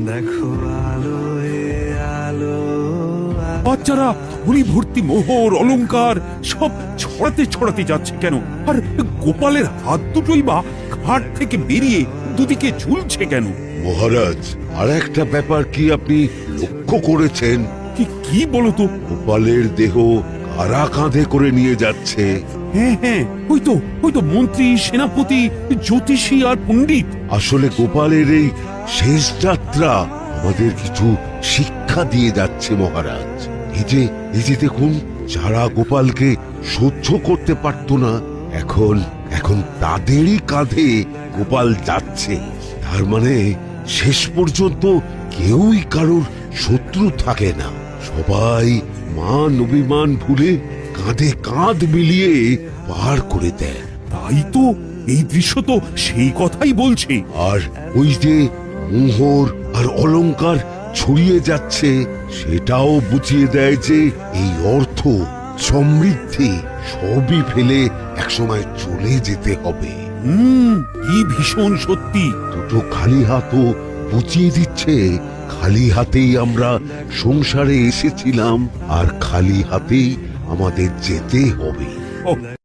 দেখো আলোয় আলো বাচ্চারা ঝুড়ি ভর্তি মোহর অলংকার সব ছড়াতে ছড়াতে যাচ্ছে কেন? আর গোপালের হাত দুটোই বা ঘাট থেকে বেরিয়ে দুদিকে ঝুলছে কেন? মহারাজ, আর একটা ব্যাপার কি আপনি লক্ষ্য করেছেন? কি কি বলো তো? গোপালের দেহ কারা কাঁধে করে নিয়ে যাচ্ছে? হ্যাঁ হ্যাঁ, ওই তো মন্ত্রী, সেনাপতি, জ্যোতিষী আর পণ্ডিত। আসলে গোপালের এই শেষ যাত্রা আমাদের কিছু শিক্ষা দিয়ে যাচ্ছে মহারাজ। এই যে দেখুন, যারা গোপালকে সহ্য করতে পারত না, এখন তাদেরই কাঁধে গোপাল যাচ্ছে। তার মানে শেষ পর্যন্ত কেউই কারোর শত্রু থাকে না, সবাই মান অভিমান ভুলে কাঁধে কাঁধ মিলিয়ে পার করে দেয়। তাই তো, এই দৃশ্য তো সেই কথাই বলছে। আর ওই যে মোহর আর অলংকার ছড়িয়ে যাচ্ছে, সেটাও বুঝিয়ে দেয় যে এই অর্থ, সমৃদ্ধি সবই ফেলে একসময় চলে যেতে হবে। কি ভীষণ সত্যি। দুটো খালি হাতও বুঝিয়ে দিচ্ছে, খালি হাতেই আমরা সংসারে এসেছিলাম আর খালি হাতেই আমাদের যেতে হবে।